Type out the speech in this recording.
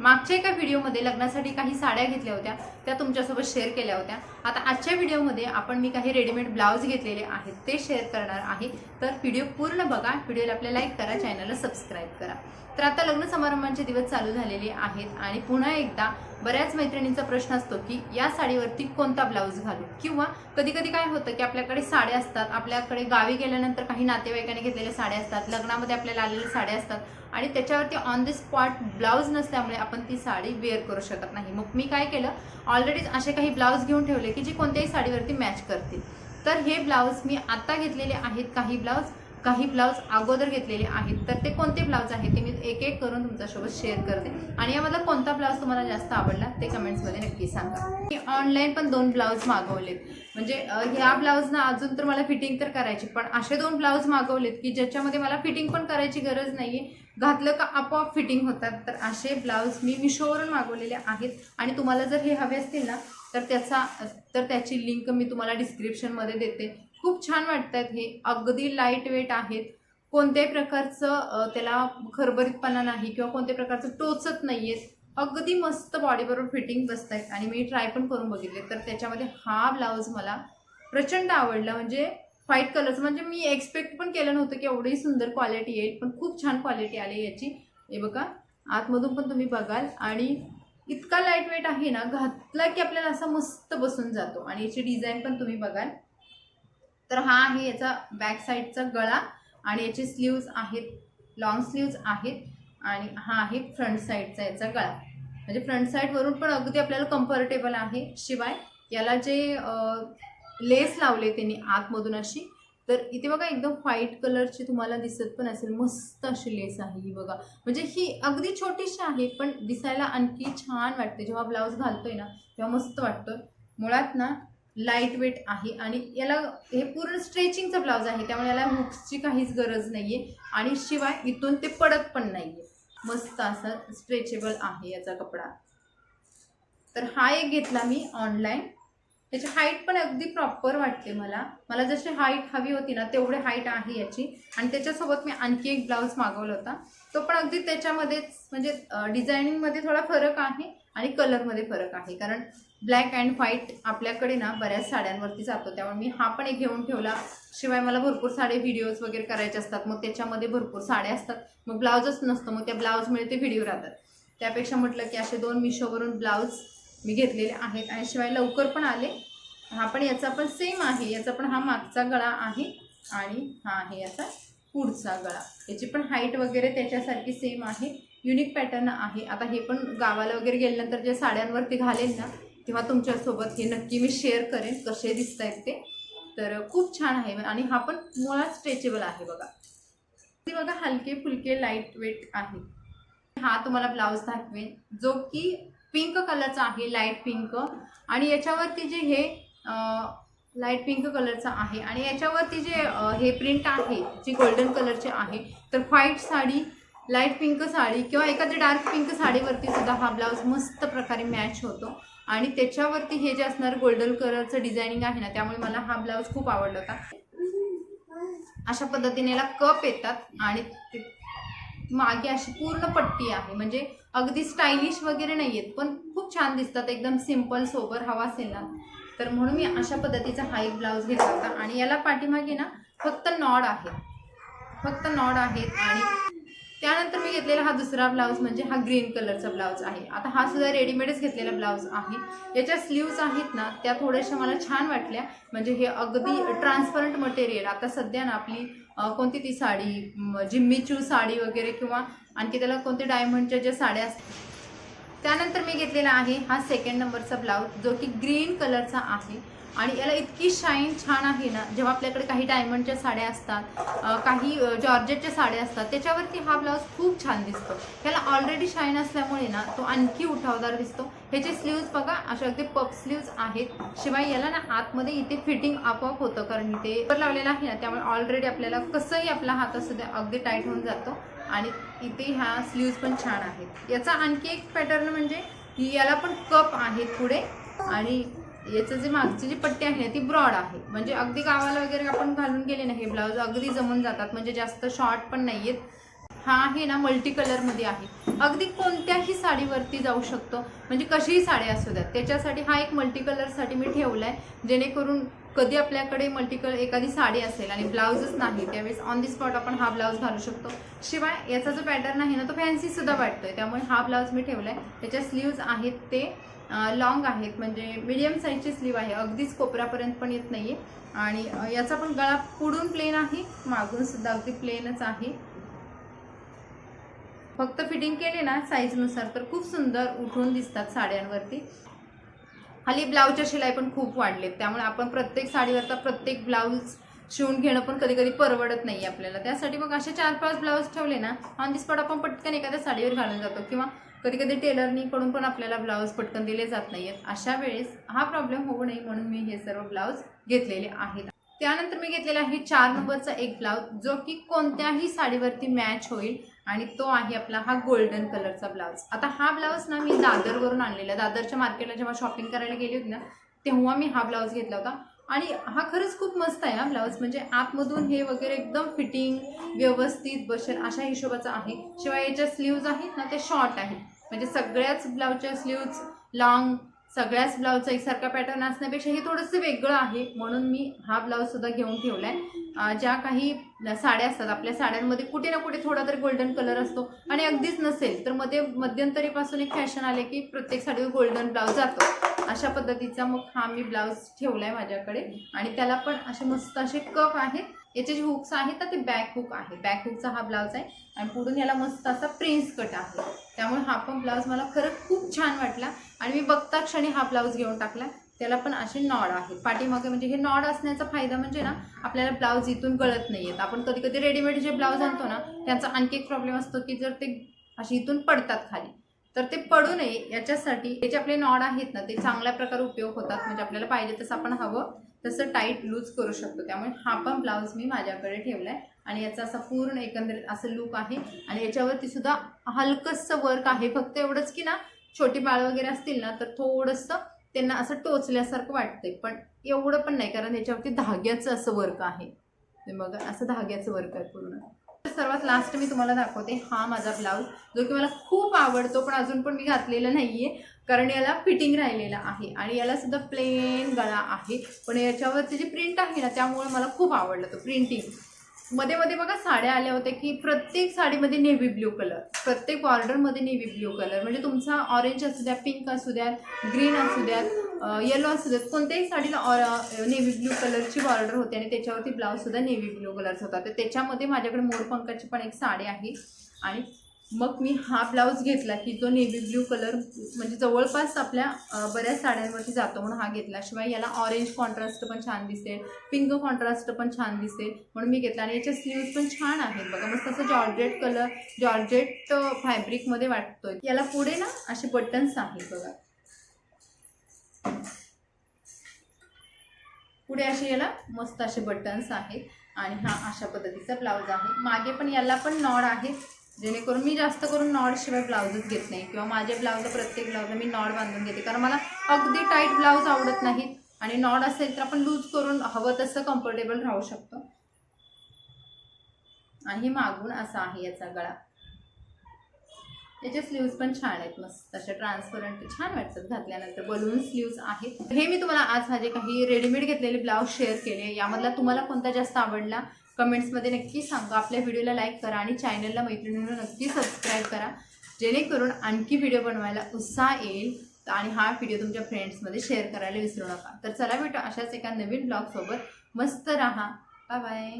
मागच्या एका व्हिडिओमध्ये लग्नासाठी काही साड्या घेतल्या होत्या, त्या तुमच्यासोबत शेअर केल्या होत्या। आता आजच्या व्हिडिओमध्ये मी काही रेडीमेड ब्लाउज घेतलेले आहेत ते शेअर करणार आहे। तर व्हिडिओ पूर्ण बघा, व्हिडिओला आपल्या लाईक करा, चॅनलला सबस्क्राईब करा। तर आता लग्न समारंभांचे दिवस चालू झालेले आहेत आणि पुन्हा एकदा बऱ्याच मैत्रिणींचा प्रश्न असतो की या साडीवरती कोणता ब्लाउज घालू, किंवा कधी कधी काय होतं की आपल्याकडे साड्या असतात, आपल्याकडे गावी गेल्यानंतर काही नातेवाईकांनी घेतलेल्या साड्या असतात, लग्नामध्ये आपल्याला आलेल्या साड्या असतात आणि त्याच्यावरती ऑन द स्पॉट ब्लाउज नसल्यामुळे आपण ती साडी वेअर करू शकत नाही। मग मी काय केलं, ऑलरेडी असे काही ब्लाउज घेऊन ठेवले की जी कोणत्याही साडीवरती मॅच करतील। तर हे ब्लाउज मी आता घेतलेले आहेत, काही ब्लाउज अगोदर घेतलेले आहेत। तर ते कोणते ब्लाउज आहेत ते मी एक एक करून तुमच्यासोबत शेअर करते आणि यामधला कोणता ब्लाउज तुम्हाला जास्त आवडला ते कमेंट्समध्ये नक्की सांगा। मी ऑनलाईन पण 2 ब्लाउज मागवलेत, म्हणजे ह्या ब्लाउजना अजून तर मला फिटिंग तर करायची, पण असे 2 ब्लाउज मागवलेत की ज्याच्यामध्ये मला फिटिंग पण करायची गरज नाहीये, घातलं का आपोआप फिटिंग होतात। तर असे ब्लाउज मी मिशोवरून मागवलेले आहेत आणि तुम्हाला जर हे हवे असतील ना तर त्याची लिंक मी तुम्हाला डिस्क्रिप्शनमध्ये देते। खूप छान वाटतात हे, अगदी लाईट वेट आहेत, कोणत्याही प्रकारचं त्याला खरबरीतपणा नाही किंवा कोणत्याही प्रकारचं टोचत नाहीये, अगदी मस्त बॉडीबरोबर फिटिंग बसत आहेत आणि मी ट्राय पण करून बघितले। तर त्याच्यामध्ये हा ब्लाउज मला प्रचंड आवडला, म्हणजे व्हाईट कलरचं, म्हणजे मी एक्सपेक्ट पण केलं नव्हतं की एवढी सुंदर क्वालिटी येईल, पण खूप छान क्वालिटी आली याची। हे बघा, आतमधून पण तुम्ही बघाल आणि इतका लाईट वेट आहे ना, घातला की आपल्याला असा मस्त बसून जातो आणि याची डिझाईन पण तुम्ही बघाल। तर हा आहे याचा बॅक साईडचा गळा आणि याचे स्लीव्ज आहेत, लॉंग स्लीव्ज आहेत आणि हा आहे फ्रंट साईडचा याचा गळा, म्हणजे फ्रंट साईडवरून पण अगदी आपल्याला कम्फर्टेबल आहे। शिवाय याला जे लेस लावले त्यांनी आतमधून अशी, तर इथे बघा एकदम व्हाईट कलरची तुम्हाला दिसत पण असेल, मस्त अशी लेस आहे ही बघा, म्हणजे ही अगदी छोटीशी आहे पण दिसायला आणखी छान वाटते। जेव्हा ब्लाउज घालतोय ना तेव्हा मस्त वाटतं। मुळात ना लाईट वेट आहे आणि याला हे पूर्ण स्ट्रेचिंगचा ब्लाउज आहे, त्यामुळे याला हुक्सची काहीच गरज नाहीये आणि शिवाय इथून ते पडत पण नाहीये, मस्त असा स्ट्रेचेबल आहे याचा कपडा। तर हा एक घेतला मी ऑनलाईन, त्याची हाईट पण अगदी प्रॉपर वाटते मला जशी हाईट हवी होती ना तेवढे हाईट आहे याची। आणि त्याच्यासोबत मी आणखी एक ब्लाउज मागवला होता, तो पण अगदी त्याच्यामध्येच, म्हणजे डिझायनिंगमध्ये थोडा फरक आहे आणि कलरमध्ये फरक आहे, कारण ब्लॅक अँड व्हाईट आपल्याकडे ना बऱ्याच साड्यांवरती जातो, त्यामुळे मी हा पण एक घेऊन ठेवला। शिवाय मला भरपूर साडे व्हिडिओज वगैरे करायचे असतात, मग त्याच्यामध्ये भरपूर साड्या असतात, मग ब्लाउजच नसतो, मग त्या ब्लाउजमुळे ते व्हिडिओ राहतात। त्यापेक्षा म्हटलं की असे 2 मिशोवरून ब्लाउज मी घेतलेले आहेत आणि शिवाय लवकर पण आले। हा पण याचा पण सेम आहे, याचा पण हा मागचा गळा आहे आणि हा आहे याचा पुढचा गळा, याची पण हाईट वगैरे त्याच्यासारखी सेम आहे, युनिक पॅटर्न आहे। आता हे पण गावाला वगैरे गेल्यानंतर जे साड्यांवरती घालेल ना तेव्हा तुमच्यासोबत हे नक्की मी शेअर करेन कसे दिसत आहेत ते। तर खूप छान आहे आणि हा पण मुळात स्ट्रेचेबल आहे बघा, बघा हलके फुलके लाईट वेट आहे। हा तुम्हाला ब्लाउज दाखवेन जो की पिंक कलरचा आहे, लाईट पिंक, आणि याच्यावरती जे हे लाईट पिंक कलरचा आहे आणि याच्यावरती जे हे प्रिंट आहे जी गोल्डन कलरचे आहे। तर white sari, light pink sari किंवा एखादी डार्क पिंक साडीवरती सुद्धा हा ब्लाउज मस्त प्रकारे मॅच होतो आणि त्याच्यावरती हे जे असणार गोल्डन कलरचं डिझायनिंग आहे ना, त्यामुळे मला हा ब्लाउज खूप आवडला होता। अशा पद्धतीने याला कप येतात आणि मागे अशी पूर्ण पट्टी आहे, म्हणजे अगदी स्टायलिश वगैरे नाही आहेत पण खूप छान दिसतात, एकदम सिंपल सोबर हवा असेल ना तर म्हणून मी अशा पद्धतीचा हा एक ब्लाउज घेतला होता। आणि याला पाठीमागे ना फक्त नॉड आहेत आणि त्यानंतर मी घेतलेला हा दुसरा ब्लाउज म्हणजे हा ग्रीन कलरचा ब्लाउज आहे। आता हा सुद्धा रेडीमेडच घेतलेला ब्लाउज आहे, याच्या स्लीव्ज आहेत ना त्या थोड्याशा मला छान वाटल्या, म्हणजे हे अगदी ट्रान्सपरंट मटेरियल। आता सध्या ना आपली कोणती ती साडी, जिम्मीचू साडी वगैरे किंवा आणखी त्याला कोणते डायमंडच्या ज्या साड्या असतात। त्यानंतर मी घेतलेला आहे हा 2nd नंबरचा ब्लाउज जो की ग्रीन कलरचा आहे आणि याला इतकी शाईन छान आहे ना, जेव्हा आपल्याकडे काही डायमंडच्या साड्या असतात, काही जॉर्जेटच्या साड्या असतात, त्याच्यावरती हा ब्लाउज खूप छान दिसतो। ह्याला ऑलरेडी शाईन असल्यामुळे ना तो आणखी उठावदार दिसतो। ह्याचे स्लीव्ज बघा असे अगदी पफ स्लीव्ज आहेत, शिवाय याला ना आतमध्ये इथे फिटिंग आपोआप होतं, कारण इथे वर लावलेला आहे ना त्यामुळे ऑलरेडी आपल्याला कसंही आपला हात असू द्या अगदी टाईट होऊन जातो आणि इथे ह्या स्लीव्ज पण छान आहेत। याचा आणखी एक पॅटर्न म्हणजे याला पण कप आहेत पुढे आणि याचं जे मागची जी पट्टी आहे ना ती ब्रॉड आहे, म्हणजे अगदी गावाला वगैरे आपण घालून गेले ना हे ब्लाउज अगदी जमून जातात, म्हणजे जास्त शॉर्ट पण नाहीयेत। हा आहे ना मल्टी कलरमध्ये आहे, अगदी कोणत्याही साडीवरती जाऊ शकतो, म्हणजे कशीही साडी असू द्यात. त्याच्यासाठी हा एक मल्टी कलरसाठी मी ठेवला आहे, जेणेकरून कधी आपल्याकडे मल्टी कलर एखादी साडी असेल आणि ब्लाऊजच नाही, त्यावेळेस ऑन दी स्पॉट आपण हा ब्लाऊज घालू शकतो. शिवाय याचा जो पॅटर्न आहे ना तो फॅन्सीसुद्धा वाटतोय, त्यामुळे हा ब्लाऊज मी ठेवला आहे. त्याच्या स्लीव्ज आहेत ते लॉंग आहेत, म्हणजे मीडियम साईजची स्लीव आहे, अगदीच कोपऱ्यापर्यंत पण येत नाही आहे. आणि याचा पण गळा पुढून प्लेन आहे, मागून सुद्धा अगदी प्लेनच आहे. फक्त फिटिंग केले ना साईजनुसार तर खूप सुंदर उठून दिसतात साड्यांवरती. हल्ली ब्लाऊजच्या शिलाई पण खूप वाढलेत, त्यामुळे आपण प्रत्येक साडीवरचा प्रत्येक ब्लाऊज शिवून घेणं पण कधी कधी परवडत नाही आपल्याला. त्यासाठी मग असे 4-5 ब्लाऊज ठेवले ना ऑन दी स्पॉट आपण पटकन एखाद्या साडीवर घालून जातो, किंवा कधी कधी टेलरनी कडून पण आपल्याला ब्लाऊज पटकन दिले जात नाहीयेत. अशा वेळेस हा प्रॉब्लेम होऊ नये म्हणून मी हे सर्व ब्लाऊज घेतलेले आहेत. त्यानंतर मी घेतलेला आहे 4 नंबरचा एक ब्लाऊज, जो की कोणत्याही साडीवरती मॅच होईल, आणि तो आहे आपला हा गोल्डन कलरचा ब्लाऊज. आता हा ब्लाऊज ना मी दादरवरून आणलेला, दादरच्या मार्केटला जेव्हा शॉपिंग करायला गेली होती ना तेव्हा मी हा ब्लाऊज घेतला होता. आणि हा खरंच खूप मस्त आहे हा ब्लाऊज, म्हणजे आतमधून हे वगैरे एकदम फिटिंग व्यवस्थित बसेल अशा हिशोबाचा आहे. शिवाय याच्या स्लीव्ज आहेत ना ते शॉर्ट आहेत, म्हणजे सगळ्याच ब्लाऊजच्या स्लीव्ज लॉंग, सगळ्याच ब्लाऊजचा एकसारखा पॅटर्न असण्यापेक्षा हे थोडंसं वेगळं आहे, म्हणून मी हा ब्लाऊजसुद्धा घेऊन ठेवला आहे. ज्या काही साड्या असतात आपल्या साड्यांमध्ये कुठे ना कुठे थोडा तरी गोल्डन कलर असतो, आणि अगदीच नसेल तर मध्यंतरीपासून एक फॅशन आले की प्रत्येक साडीवर गोल्डन ब्लाऊज जातो. अशा पद्धतीचा मग हा मी ब्लाऊज ठेवला आहे माझ्याकडे. आणि त्याला पण असे मस्त असे कप आहेत, याचे जे हुक्स आहेत ना ते बॅक हुक आहे, बॅक हुकचा हा ब्लाऊज आहे. आणि पुढून याला मस्त असा प्रिन्स कट आहे, त्यामुळे हा पण ब्लाऊज मला खरंच खूप छान वाटला. आणि मी बघता क्षणी हा ब्लाऊज घेऊन टाकला. त्याला पण असे नॉड आहेत पाठीमागे, म्हणजे हे नॉड असण्याचा फायदा म्हणजे ना आपल्याला ब्लाऊज इथून गळत नाही आहेत. आपण कधी कधी रेडीमेड जे ब्लाऊज आणतो ना त्यांचा आणखी एक प्रॉब्लेम असतो की जर ते असे इथून पडतात खाली, तर ते पडू नये याच्यासाठी हे जे आपले नॉड आहेत ना ते चांगल्या प्रकारे उपयोग होतात, म्हणजे आपल्याला पाहिजे तसं आपण हवं तसं टाईट लूज करू शकतो. त्यामुळे हा पण ब्लाऊज मी माझ्याकडे ठेवला आहे. आणि याचा असा पूर्ण एकंदरीत असं लुक आहे. आणि याच्यावरती सुद्धा हलकंसं वर्क आहे, फक्त एवढंच की ना छोटी बाळ वगैरे असतील ना तर थोडंसं त्यांना असं टोचल्यासारखं वाटतंय, पण एवढं पण नाही, कारण याच्यावरती धाग्याचं असं वर्क आहे. बघा असं धाग्याचं वर्क आहे पूर्ण. सर्वात लास्ट मी तुम्हाला दाखवते हा माझा ब्लाऊज, जो की मला खूप आवडतो, पण अजून पण मी घातलेला नाहीये कारण याला फिटिंग राहिलेला आहे. आणि याला सुद्धा प्लेन गळा आहे, पण याच्यावरती जी प्रिंट आहे ना त्यामुळे मला खूप आवडलं तो प्रिंटिंग. मध्ये मध्ये बघा साड्या आल्या होत्या की प्रत्येक साडीमध्ये नेव्ही ब्ल्यू कलर, प्रत्येक बॉर्डरमध्ये नेव्ही ब्ल्यू कलर, म्हणजे तुमचा ऑरेंज असू द्या, पिंक असू द्या, ग्रीन असू द्यात, येलो असू द्यात, कोणत्याही साडीला नेव्ही ब्ल्यू कलरची बॉर्डर होते आणि त्याच्यावरती ब्लाऊजसुद्धा नेव्ही ब्ल्यू कलरचा होता. तर त्याच्यामध्ये माझ्याकडे मोरपंखाची पण एक साडी आहे. आणि मग मी हा ब्लाऊज घेतला की जो नेव्ही ब्ल्यू कलर म्हणजे जवळपास आपल्या बऱ्याच साड्यांवरती जातो म्हणून हा घेतला. शिवाय याला ऑरेंज कॉन्ट्रास्ट पण छान दिसेल, पिंक कॉन्ट्रास्ट पण छान दिसेल म्हणून मी घेतला. आणि याच्या स्लीव्ज पण छान आहेत बघा, मस्त असं जॉर्जेट कलर, जॉर्जेट फॅब्रिकमध्ये वाटतोय. याला पुढे ना असे बटन्स आहेत बघा, पुढे असे याला मस्त असे बटन्स आहेत. आणि हा अशा पद्धतीचा ब्लाऊज आहे. मागे पण याला पण नॉड आहे, जेणेकरून मी जास्त करून नॉड शिवाय ब्लाऊजच घेत नाही, किंवा माझ्या ब्लाऊजला प्रत्येक ब्लाऊजला मी नॉड बांधून घेते, कारण मला अगदी टाईट ब्लाऊज आवडत नाहीत. आणि नॉड असेल तर आपण लूज करून हवं तसं कम्फर्टेबल राहू शकतो. आणि मागून असा आहे याचा गळा. याचे स्लीव्ज पण छान आहेत, मस्त अशा ट्रान्सपरंट छान वाटतात घातल्यानंतर, बलून स्लीव्ज आहेत. हे मी तुम्हाला आज माझे काही रेडीमेड घेतलेले ब्लाऊज शेअर केले. यामधला तुम्हाला कोणता जास्त आवडला कमेंट्समध्ये नक्की सांगा. आपल्या व्हिडिओला लाईक करा आणि चॅनलला मैत्रिणींना नक्की सबस्क्राईब करा, जेणेकरून आणखी व्हिडिओ बनवायला उत्साह येईल. आणि हा व्हिडिओ तुमच्या फ्रेंड्समध्ये शेअर करायला विसरू नका. तर चला भेटू अशाच एका नवीन ब्लॉगसोबत. मस्त राहा, बाय बाय.